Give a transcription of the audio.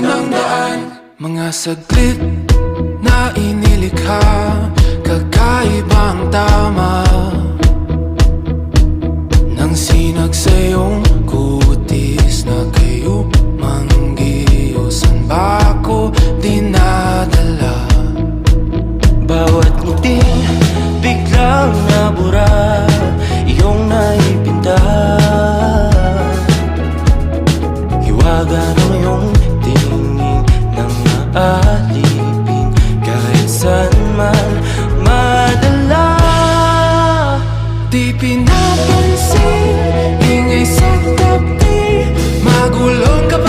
ng daan. Mga saglit na inilikha, kakaibang tama nang sinag sa iyong kutis na kayo manggiyo. San ba ako dinadala? Bawat ngiti biglang nabura, iyong naipinta. Hiwaga ng iyong tingin nang maalipin, kahit saan man madala. Di pinapansin, ingay sa tabi, magulong ka